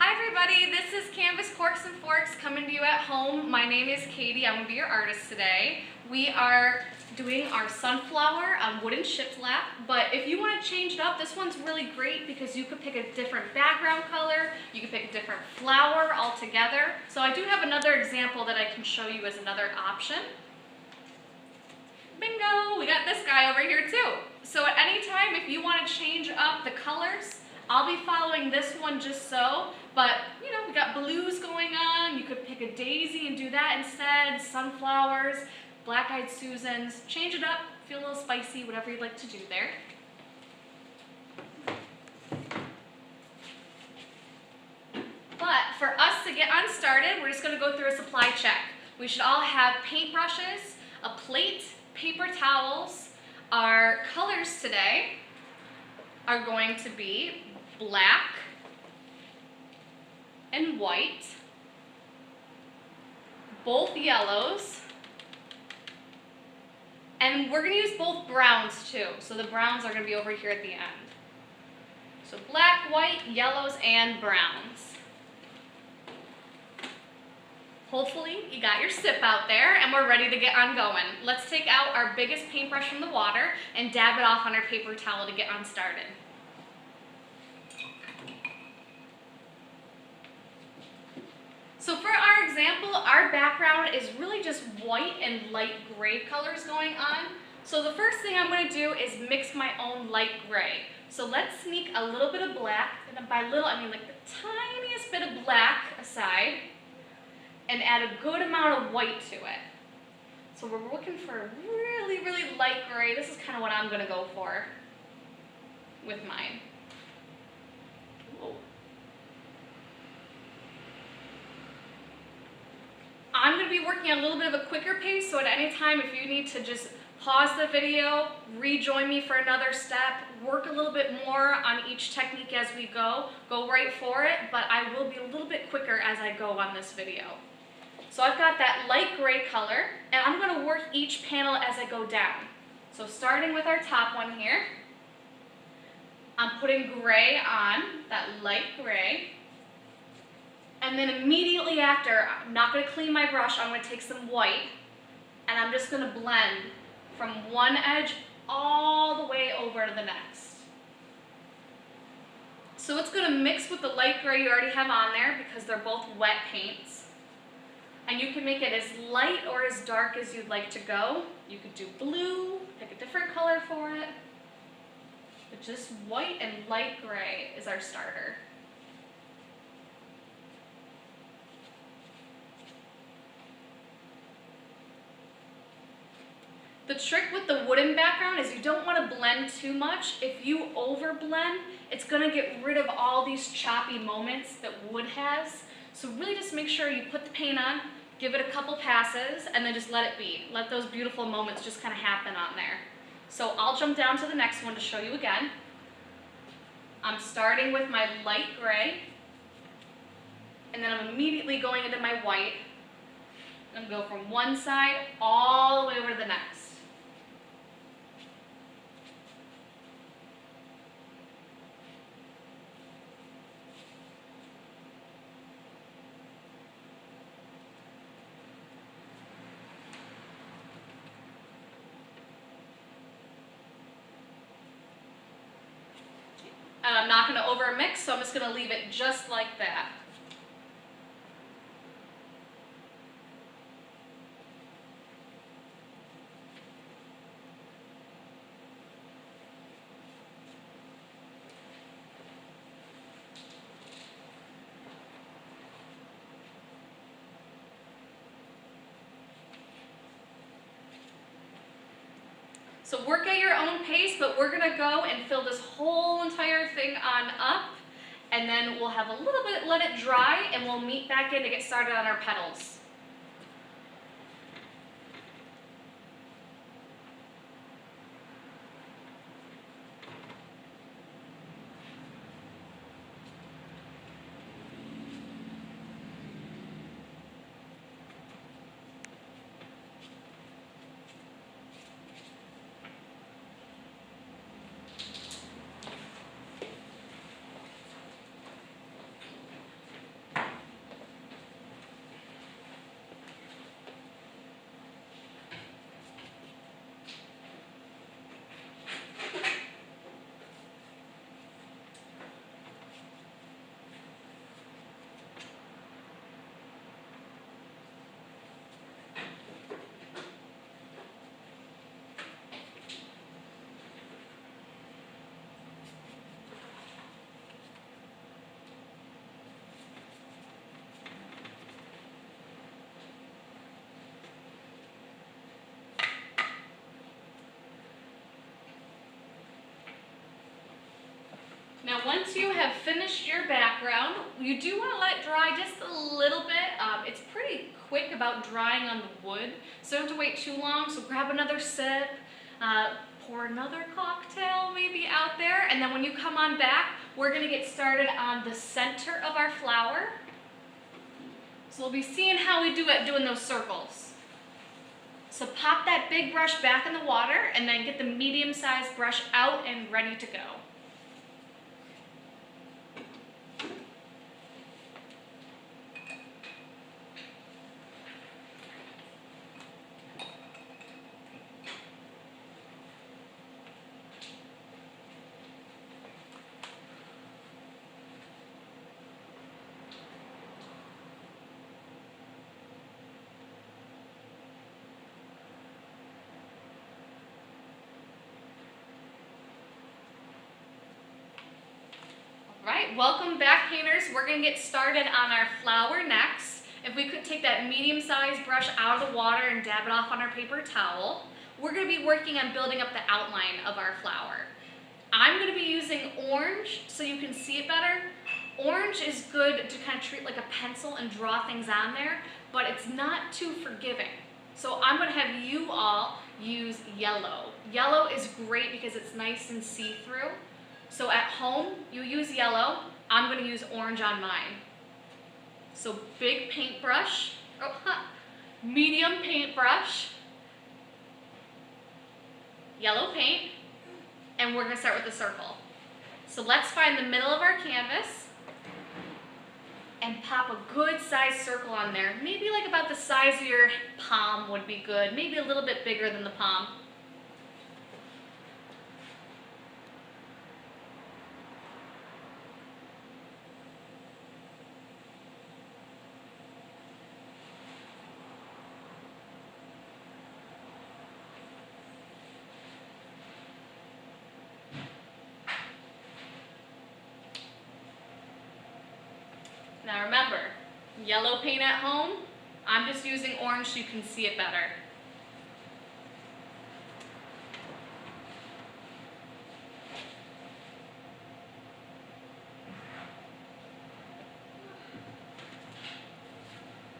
Hi everybody, this is Canvas Corks and Forks coming to you at home. My name is Katie, I'm going to be your artist today. We are doing our sunflower on wooden shiplap, but if you want to change it up, this one's really great because you could pick a different background color, you could pick a different flower altogether. So I do have another example that I can show you as another option. Bingo, we got this guy over here too. So at any time, if you want to change up the colors, I'll be following this one just so, but you know, we got blues going on. You could pick a daisy and do that instead, sunflowers, black-eyed Susans. Change it up, feel a little spicy, whatever you'd like to do there. But for us to get on started, we're just going to go through a supply check. We should all have paintbrushes, a plate, paper towels. Our colors today are going to be black and white, both yellows, and we're going to use both browns too. So the browns are going to be over here at the end. So black, white, yellows, and browns. Hopefully you got your sip out there and we're ready to get on going. Let's take out our biggest paintbrush from the water and dab it off on our paper towel to get on started. So for our example, our background is really just white and light gray colors going on. So the first thing I'm going to do is mix my own light gray. So let's sneak a little bit of black, and by little I mean like the tiniest bit of black aside, and add a good amount of white to it. So we're looking for a really, really light gray. This is kind of what I'm going to go for with mine. Whoa. I'm going to be working at a little bit of a quicker pace, so at any time if you need to just pause the video, rejoin me for another step, work a little bit more on each technique as we go right for it, but I will be a little bit quicker as I go on this video. So I've got that light gray color, and I'm going to work each panel as I go down. So starting with our top one here, I'm putting gray on, that light gray. And then immediately after, I'm not going to clean my brush, I'm going to take some white, and I'm just going to blend from one edge all the way over to the next. So it's going to mix with the light gray you already have on there because they're both wet paints. And you can make it as light or as dark as you'd like to go. You could do blue, pick a different color for it. But just white and light gray is our starter. The trick with the wooden background is you don't want to blend too much. If you over blend, it's going to get rid of all these choppy moments that wood has. So really just make sure you put the paint on, give it a couple passes, and then just let it be. Let those beautiful moments just kind of happen on there. So I'll jump down to the next one to show you again. I'm starting with my light gray, and then I'm immediately going into my white. I'm going to go from one side all the way over to the next. And I'm not going to over mix, so I'm just going to leave it just like that. So work at your own pace, but we're going to go and fill this whole entire thing on up, and then we'll have a little bit, let it dry, and we'll meet back in to get started on our petals. Now once you have finished your background, you do want to let it dry just a little bit. It's pretty quick about drying on the wood, so you don't have to wait too long. So grab another sip, pour another cocktail maybe out there, and then when you come on back, we're going to get started on the center of our flower. So we'll be seeing how we do it doing those circles. So pop that big brush back in the water and then get the medium-sized brush out and ready to go. Alright, welcome back, painters. We're going to get started on our flower next. If we could take that medium-sized brush out of the water and dab it off on our paper towel, we're going to be working on building up the outline of our flower. I'm going to be using orange so you can see it better. Orange is good to kind of treat like a pencil and draw things on there, but it's not too forgiving. So I'm going to have you all use yellow. Yellow is great because it's nice and see-through. So at home, you use yellow. I'm going to use orange on mine. So big paintbrush, medium paintbrush, yellow paint, and we're going to start with the circle. So let's find the middle of our canvas and pop a good sized circle on there. Maybe like about the size of your palm would be good, maybe a little bit bigger than the palm. Now remember, yellow paint at home, I'm just using orange so you can see it better.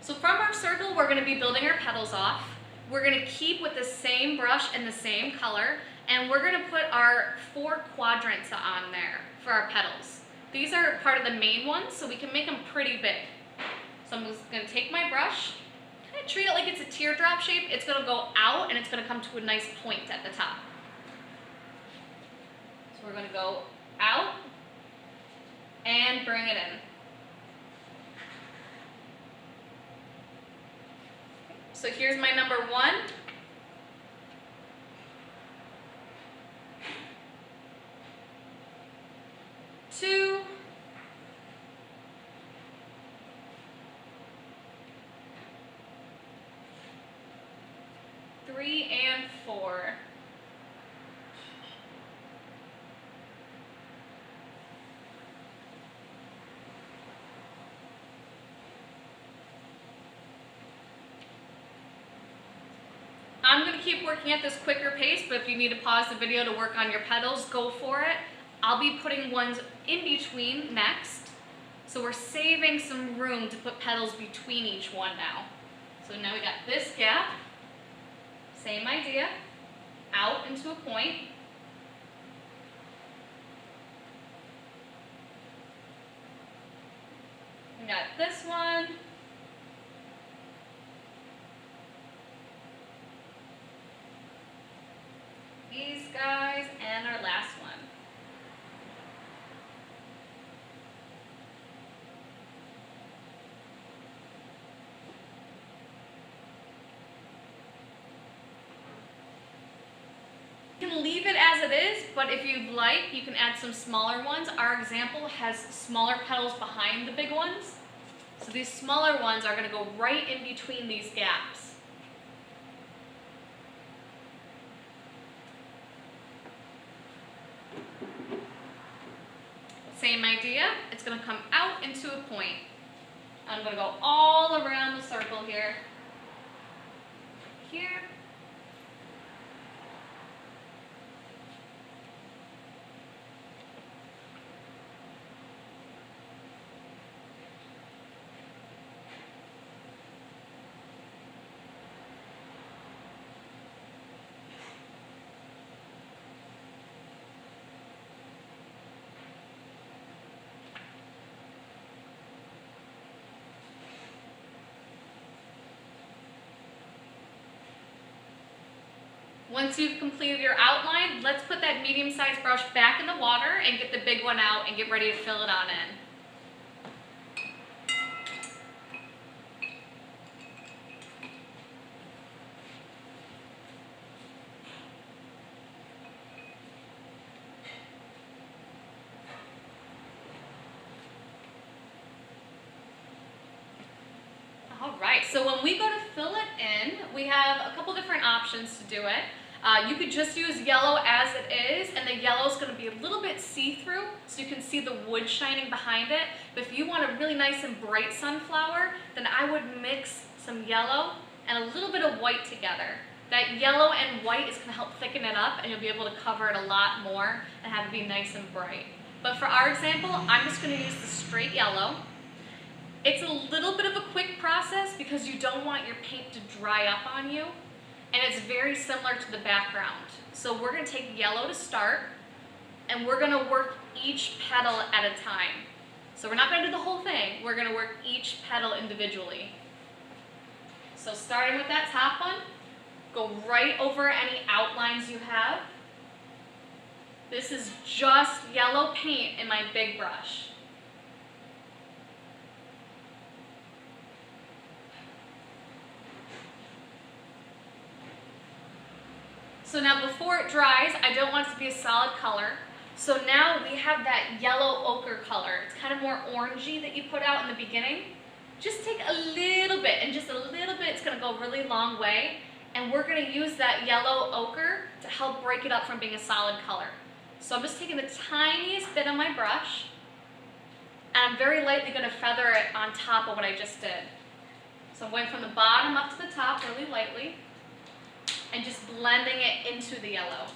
So from our circle, we're going to be building our petals off. We're going to keep with the same brush and the same color, and we're going to put our 4 quadrants on there for our petals. These are part of the main ones, so we can make them pretty big. So I'm just going to take my brush, kind of treat it like it's a teardrop shape. It's going to go out and it's going to come to a nice point at the top. So we're going to go out and bring it in. So here's my number 1. 2, 3, and 4. I'm going to keep working at this quicker pace, but if you need to pause the video to work on your petals, go for it. I'll be putting ones in between next. So we're saving some room to put petals between each one now. So now we got this gap, same idea, out into a point. We got this one. These guys, and our last one. You can leave it as it is, but if you'd like, you can add some smaller ones. Our example has smaller petals behind the big ones. So these smaller ones are going to go right in between these gaps. Same idea, it's going to come out into a point. I'm going to go all around the circle here. Here. Once you've completed your outline, let's put that medium-sized brush back in the water and get the big one out and get ready to fill it on in. All right, so when we go to fill it in, we have a couple different options to do it. You could just use yellow as it is, and the yellow is going to be a little bit see-through, so you can see the wood shining behind it. But if you want a really nice and bright sunflower, then I would mix some yellow and a little bit of white together. That yellow and white is going to help thicken it up, and you'll be able to cover it a lot more and have it be nice and bright. But for our example, I'm just going to use the straight yellow. It's a little bit of a quick process because you don't want your paint to dry up on you, and it's very similar to the background. So we're going to take yellow to start, and we're going to work each petal at a time. So we're not going to do the whole thing, we're going to work each petal individually. So starting with that top one, go right over any outlines you have. This is just yellow paint in my big brush. So now before it dries, I don't want it to be a solid color. So now we have that yellow ochre color. It's kind of more orangey that you put out in the beginning. Just take a little bit, and just a little bit, it's going to go a really long way. And we're going to use that yellow ochre to help break it up from being a solid color. So I'm just taking the tiniest bit on my brush, and I'm very lightly going to feather it on top of what I just did. So I'm going from the bottom up to the top really lightly, and just blending it into the yellow.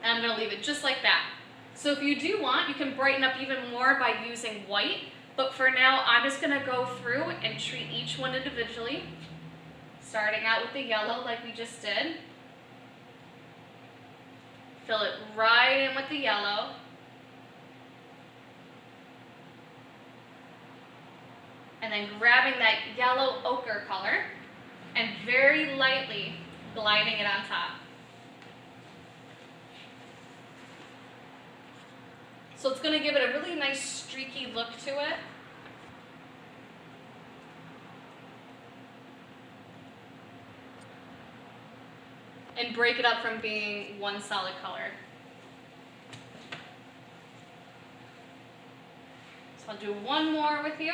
And I'm going to leave it just like that. So if you do want, you can brighten up even more by using white, but for now I'm just going to go through and treat each one individually, starting out with the yellow like we just did. Fill it right in with the yellow. And then grabbing that yellow ochre color and very lightly gliding it on top. So it's going to give it a really nice streaky look to it. And break it up from being one solid color. So I'll do one more with you.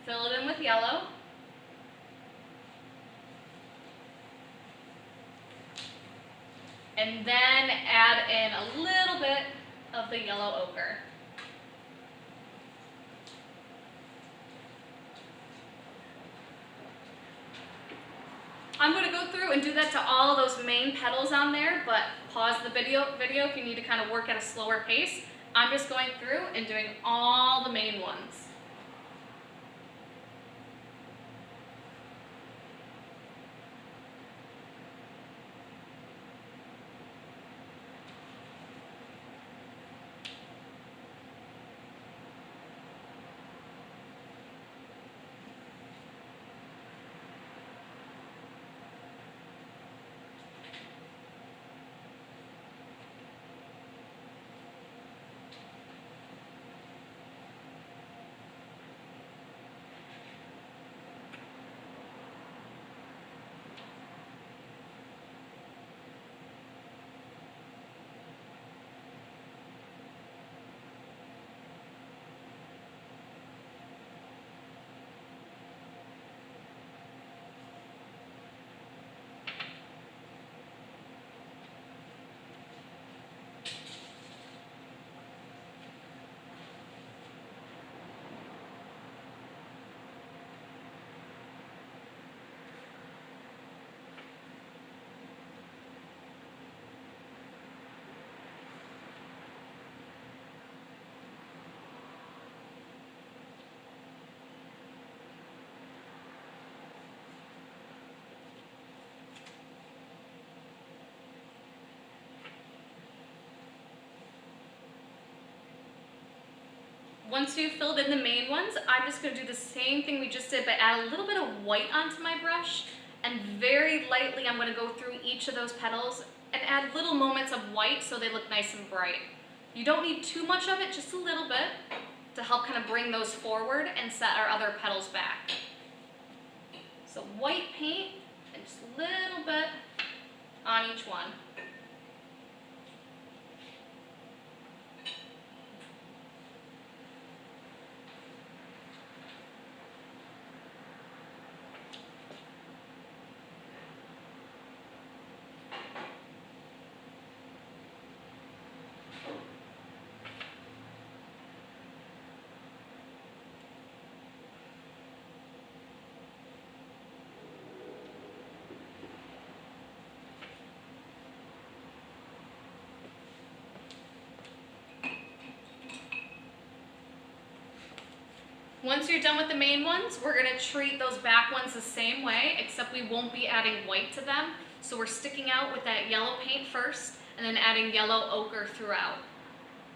Fill it in with yellow. And then add in a little bit of the yellow ochre. I'm going to go through and do that to all of those main petals on there, but pause the video if you need to kind of work at a slower pace. I'm just going through and doing all the main ones. Once you've filled in the main ones, I'm just going to do the same thing we just did, but add a little bit of white onto my brush, and very lightly I'm going to go through each of those petals and add little moments of white so they look nice and bright. You don't need too much of it, just a little bit, to help kind of bring those forward and set our other petals back. So white paint, and just a little bit on each one. Once you're done with the main ones, we're going to treat those back ones the same way, except we won't be adding white to them. So we're sticking out with that yellow paint first, and then adding yellow ochre throughout.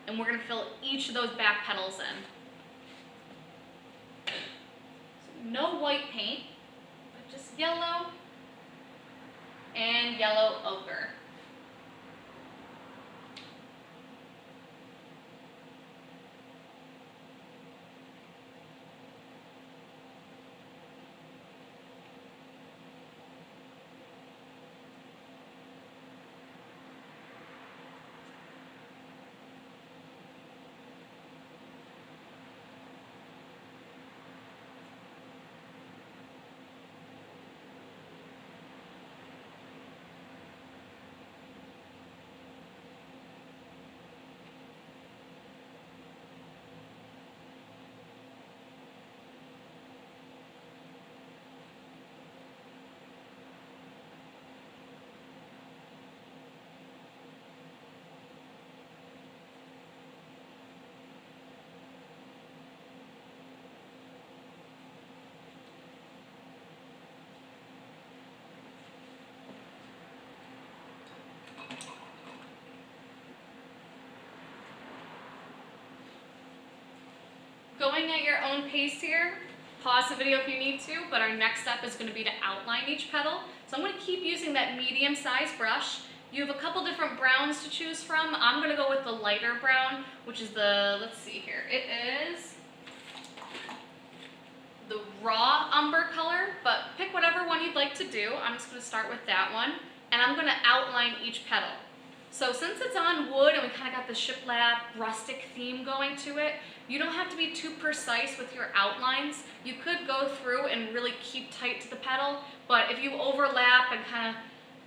And we're going to fill each of those back petals in. So no white paint, but just yellow and yellow ochre. Going at your own pace here, pause the video if you need to, but our next step is going to be to outline each petal. So I'm going to keep using that medium-sized brush. You have a couple different browns to choose from. I'm going to go with the lighter brown, which is the, let's see here, it is the raw umber color, but pick whatever one you'd like to do. I'm just going to start with that one, and I'm going to outline each petal. So since it's on wood and we kind of got the shiplap rustic theme going to it, you don't have to be too precise with your outlines. You could go through and really keep tight to the petal, but if you overlap and kind of,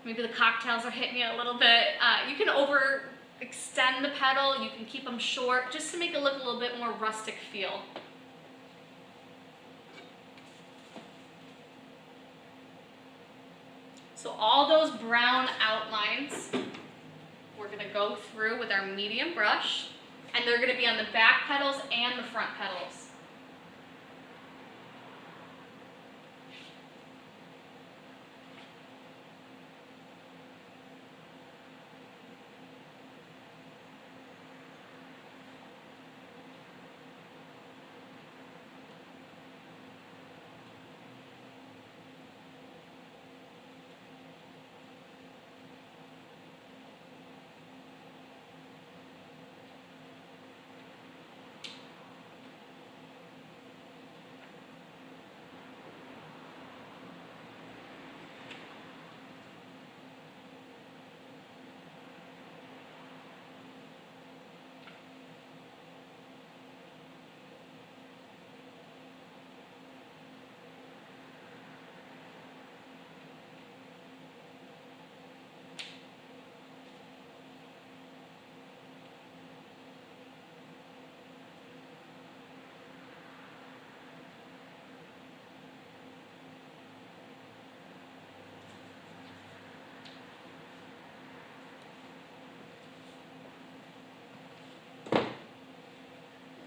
maybe the cocktails are hitting you a little bit, you can extend the petal, you can keep them short, just to make it look a little bit more rustic feel. So all those brown outlines, we're going to go through with our medium brush, and they're going to be on the back petals and the front petals.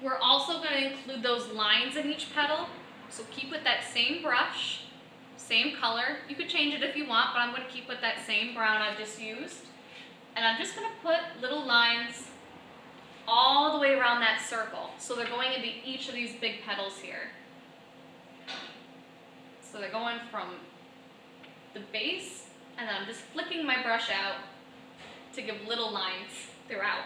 We're also going to include those lines in each petal, so keep with that same brush, same color. You could change it if you want, but I'm going to keep with that same brown I just used. And I'm just going to put little lines all the way around that circle. So they're going into each of these big petals here. So they're going from the base, and then I'm just flicking my brush out to give little lines throughout.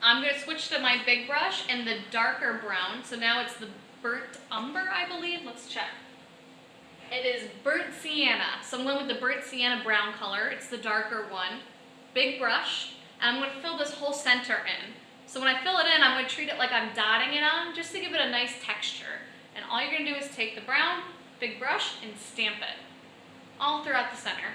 I'm going to switch to my big brush and the darker brown. So now it's the burnt umber, I believe. Let's check. It is burnt sienna. So I'm going with the burnt sienna brown color. It's the darker one. Big brush. And I'm going to fill this whole center in. So when I fill it in, I'm going to treat it like I'm dotting it on, just to give it a nice texture. And all you're going to do is take the brown, big brush, and stamp it all throughout the center.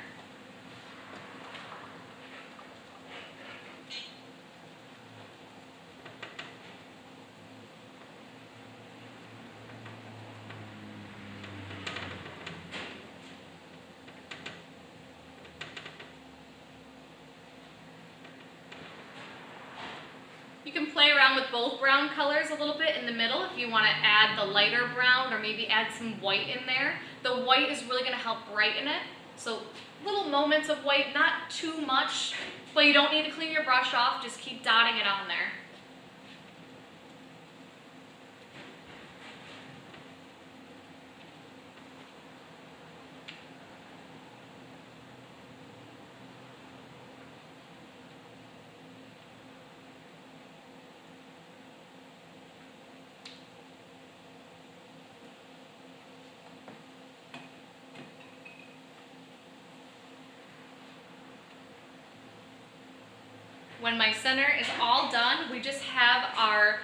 You can play around with both brown colors a little bit in the middle if you want to add the lighter brown or maybe add some white in there. The white is really going to help brighten it. So little moments of white, not too much, but you don't need to clean your brush off, just keep dotting it on there. When my center is all done, we just have our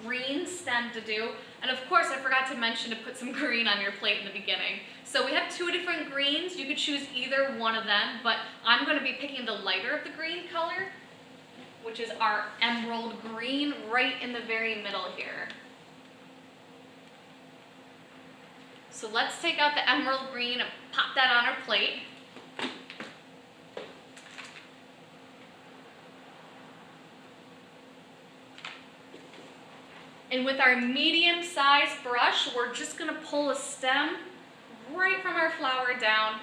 green stem to do. And of course, I forgot to mention to put some green on your plate in the beginning. So we have two different greens. You could choose either one of them, but I'm going to be picking the lighter of the green color, which is our emerald green right in the very middle here. So let's take out the emerald green and pop that on our plate. And with our medium-sized brush, we're just going to pull a stem right from our flower down.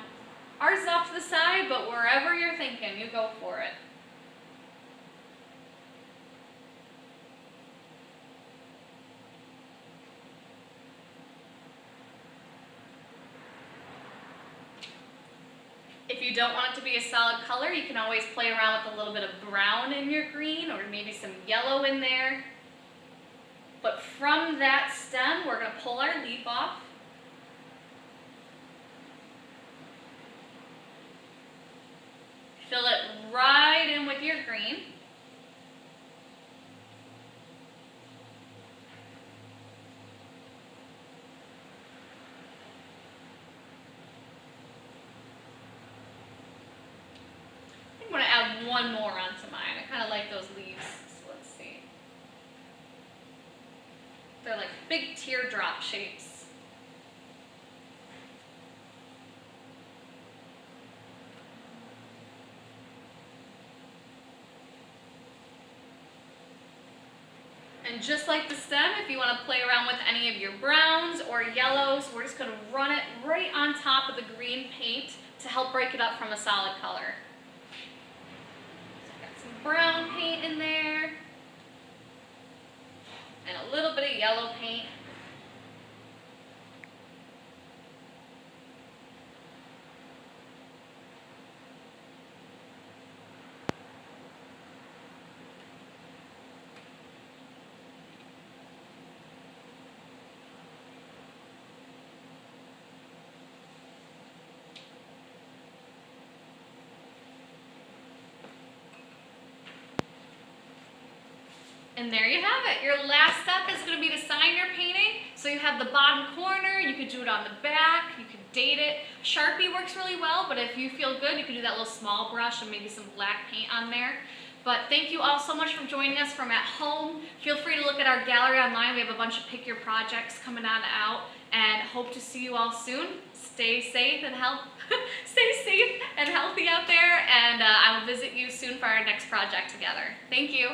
Ours is off to the side, but wherever you're thinking, you go for it. If you don't want it to be a solid color, you can always play around with a little bit of brown in your green or maybe some yellow in there. But from that stem, we're going to pull our leaf off. Fill it right in with your green. I'm going to add one more onto mine. I kind of like those leaves. So let's see. They're like big teardrop shapes. And just like the stem, if you want to play around with any of your browns or yellows, we're just going to run it right on top of the green paint to help break it up from a solid color. So I've got some brown paint in there. And a little bit of yellow paint. And there you have it. Your last step is going to be to sign your painting. So you have the bottom corner, you could do it on the back, you could date it. Sharpie works really well, but if you feel good, you can do that little small brush and maybe some black paint on there. But thank you all so much for joining us from at home. Feel free to look at our gallery online. We have a bunch of pick your projects coming on out, and hope to see you all soon. stay safe and stay safe and healthy out there, and I will visit you soon for our next project together. Thank you.